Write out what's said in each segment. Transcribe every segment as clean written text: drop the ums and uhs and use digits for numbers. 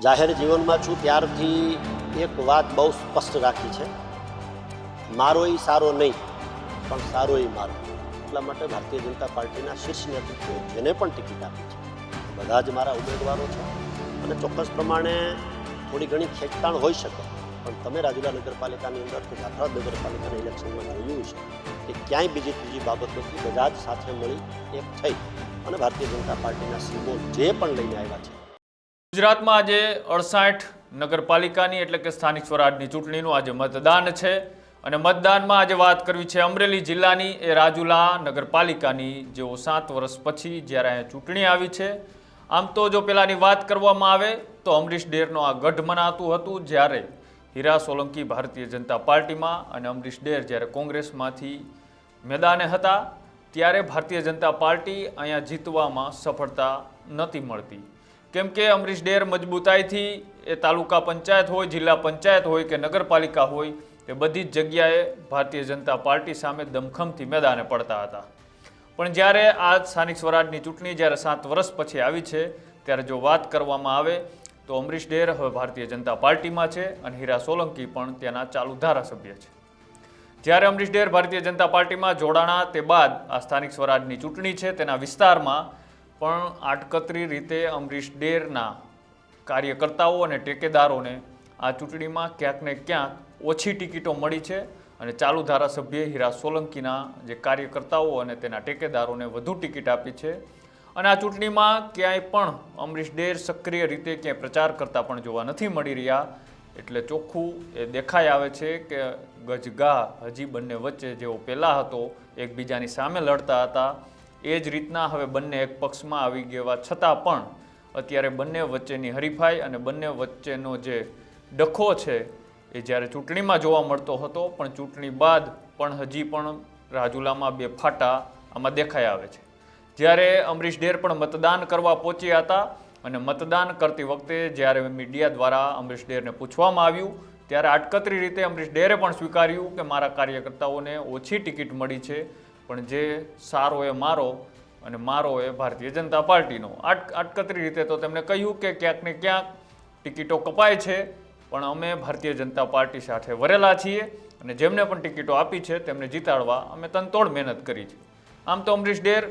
જાહેર જીવનમાં છું ત્યારથી એક વાત બહુ સ્પષ્ટ રાખી છે, મારો એ સારો નહીં પણ સારો એ મારો. એટલા માટે ભારતીય જનતા પાર્ટીના શીર્ષ નેતૃત્વે જેને પણ ટિકિટ આપી છે બધા જ મારા ઉમેદવારો છે અને ચોક્કસ પ્રમાણે થોડી ઘણી ખેંચતાણ હોઈ શકે, પણ તમે રાજુલા નગરપાલિકાની અંદર કે જાફરાબાદ નગરપાલિકાના ઇલેક્શનમાં જોયું છે કે ક્યાંય બીજી ત્રીજી બાબત નથી. બધા જ સાથે મળી એક થઈ અને ભારતીય જનતા પાર્ટીના સિમ્બોલ જે પણ લઈને આવ્યા છે. ગુજરાતમાં આજે 68 નગરપાલિકાની એટલે કે સ્થાનિક સ્વરાજની ચૂંટણીનું આજે મતદાન છે અને મતદાનમાં આજે વાત કરવી છે અમરેલી જિલ્લાની એ રાજુલા નગરપાલિકાની, જેઓ 7 વર્ષ પછી જ્યારે અહીંયા ચૂંટણી આવી છે. આમ તો જો પહેલાંની વાત કરવામાં આવે તો અમરીશ ડેરનો આ ગઢ મનાતું હતું, જ્યારે હીરા સોલંકી ભારતીય જનતા પાર્ટીમાં અને અમરીશ ડેર જ્યારે કોંગ્રેસમાંથી મેદાને હતા ત્યારે ભારતીય જનતા પાર્ટી અહીંયા જીતવામાં સફળતા નહોતી મળતી, કેમ કે અમરીશ ડેર મજબૂતાઈથી એ તાલુકા પંચાયત હોય, જિલ્લા પંચાયત હોય કે નગરપાલિકા હોય તે બધી જ જગ્યાએ ભારતીય જનતા પાર્ટી સામે દમખમથી મેદાને પડતા હતા. પણ જ્યારે આ સ્થાનિક સ્વરાજની ચૂંટણી જ્યારે 7 વર્ષ પછી આવી છે ત્યારે જો વાત કરવામાં આવે તો અમરીશ ડેર હવે ભારતીય જનતા પાર્ટીમાં છે અને હીરા સોલંકી પણ તેના ચાલુ ધારાસભ્ય છે. જ્યારે અમરીશ ડેર ભારતીય જનતા પાર્ટીમાં જોડાણા તે બાદ આ સ્થાનિક સ્વરાજની ચૂંટણી છે તેના વિસ્તારમાં પણ આડકતરી રીતે અમરીશ ડેરના કાર્યકર્તાઓ અને ટેકેદારોને આ ચૂંટણીમાં ક્યાંક ને ક્યાંક ઓછી ટિકિટો મળી છે અને ચાલુ ધારાસભ્ય હીરા સોલંકીના જે કાર્યકર્તાઓ અને તેના ટેકેદારોને વધુ ટિકિટ આપી છે. અને આ ચૂંટણીમાં ક્યાંય પણ અમરીશ ડેર સક્રિય રીતે ક્યાંય પ્રચાર કરતા પણ જોવા નથી મળી રહ્યા, એટલે ચોખ્ખું એ દેખાઈ આવે છે કે ગજગા હજી બંને વચ્ચે જેવો પહેલાં હતો એકબીજાની સામે લડતા હતા એ જ રીતના હવે બંને એક પક્ષમાં આવી ગયા છતાં પણ અત્યારે બંને વચ્ચેની હરીફાઈ અને બંને વચ્ચેનો જે ડખો છે એ જ્યારે ચૂંટણીમાં જોવા મળતો હતો પણ ચૂંટણી બાદ પણ હજી પણ રાજુલામાં બે ફાટા આમાં દેખાઈ આવે છે. જ્યારે અમરીશ ડેર પણ મતદાન કરવા પહોંચ્યા હતા અને મતદાન કરતી વખતે જ્યારે મીડિયા દ્વારા અમરીશ ડેરને પૂછવામાં આવ્યું ત્યારે આડકતરી રીતે અમરીશ ડેરે પણ સ્વીકાર્યું કે મારા કાર્યકર્તાઓને ઓછી ટિકિટ મળી છે, પણ જે સારો એ મારો અને મારો એ ભારતીય જનતા પાર્ટીનો. આડકતરી રીતે તો તેમણે કહ્યું કે ક્યાંક ને ક્યાંક ટિકિટો કપાય છે પણ અમે ભારતીય જનતા પાર્ટી સાથે વરેલા છીએ અને જેમને પણ ટિકિટો આપી છે તેમને જીતાડવા અમે તનતોડ મહેનત કરી છે. આમ તો અમરીશ ડેર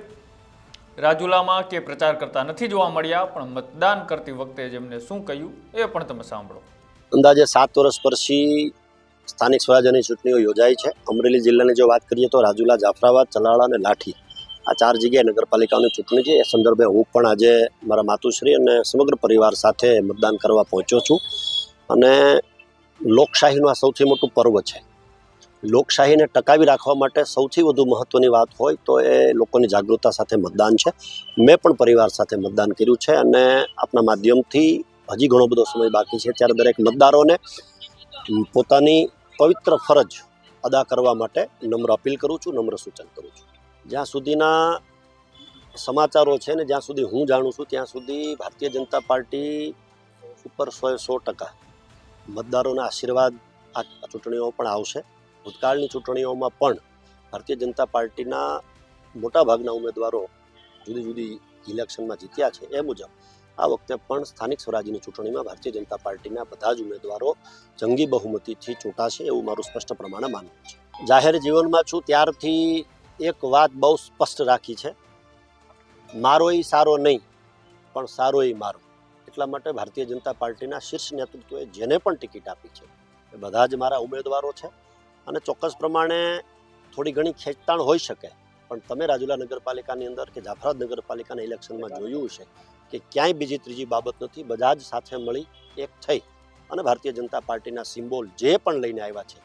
રાજુલામાં કે પ્રચાર કરતા નથી જોવા મળ્યા, પણ મતદાન કરતી વખતે જેમને શું કહ્યું એ પણ તમે સાંભળો. અંદાજે 7 વર્ષ પછી સ્થાનિક સ્વરાજ્યની ચૂંટણીઓ યોજાઈ છે. અમરેલી જિલ્લાની જો વાત કરીએ તો રાજુલા, જાફરાબાદ, ચલાળા અને લાઠી આ 4 જગ્યાએ નગરપાલિકાની ચૂંટણી છે. એ સંદર્ભે હું પણ આજે મારા માતુશ્રી અને સમગ્ર પરિવાર સાથે મતદાન કરવા પહોંચ્યો છું. અને લોકશાહીનું આ સૌથી મોટું પર્વ છે. લોકશાહીને ટકાવી રાખવા માટે સૌથી વધુ મહત્ત્વની વાત હોય તો એ લોકોની જાગૃતતા સાથે મતદાન છે. મેં પણ પરિવાર સાથે મતદાન કર્યું છે અને આપના માધ્યમથી હજી ઘણો બધો સમય બાકી છે ત્યારે દરેક મતદારોને પોતાની પવિત્ર ફરજ અદા કરવા માટે નમ્ર અપીલ કરું છું, નમ્ર સૂચન કરું છું. જ્યાં સુધીના સમાચારો છે ને જ્યાં સુધી હું જાણું છું ત્યાં સુધી ભારતીય જનતા પાર્ટી ઉપર 100% મતદારોના આશીર્વાદ આ ચૂંટણીઓ પણ આવશે. ભૂતકાળની ચૂંટણીઓમાં પણ ભારતીય જનતા પાર્ટીના મોટાભાગના ઉમેદવારો જુદી જુદી ઇલેક્શનમાં જીત્યા છે. એ મુજબ આ વખતે પણ સ્થાનિક સ્વરાજ્યની ચૂંટણીમાં ભારતીય જનતા પાર્ટીના બધા જ ઉમેદવારો જંગી બહુમતીથી ચૂંટાશે એવું મારું સ્પષ્ટ પ્રમાણે માનવું છે. જાહેર જીવનમાં છું ત્યારથી એક વાત બહુ સ્પષ્ટ રાખી છે, મારો એ સારો નહીં પણ સારો એ મારો. એટલા માટે ભારતીય જનતા પાર્ટીના શીર્ષ નેતૃત્વે જેને પણ ટિકિટ આપી છે એ બધા જ મારા ઉમેદવારો છે અને ચોક્કસ પ્રમાણે થોડી ઘણી ખેંચતાણ હોઈ શકે, પણ તમે રાજુલા નગરપાલિકાની અંદર કે જાફરાબાદ નગરપાલિકાના ઇલેક્શનમાં જોયું છે કે ક્યાંય બીજી ત્રીજી બાબત નથી. બધા જ સાથે મળી એક થઈ અને ભારતીય જનતા પાર્ટીના સિમ્બોલ જે પણ લઈને આવ્યા છે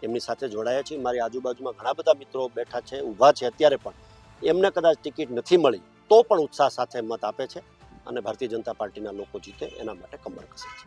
એમની સાથે જોડાયા છે. મારી આજુબાજુમાં ઘણા બધા મિત્રો બેઠા છે, ઊભા છે અત્યારે પણ, એમને કદાચ ટિકિટ નથી મળી તો પણ ઉત્સાહ સાથે મત આપે છે અને ભારતીય જનતા પાર્ટીના લોકો જીતે એના માટે કમર કસે છે.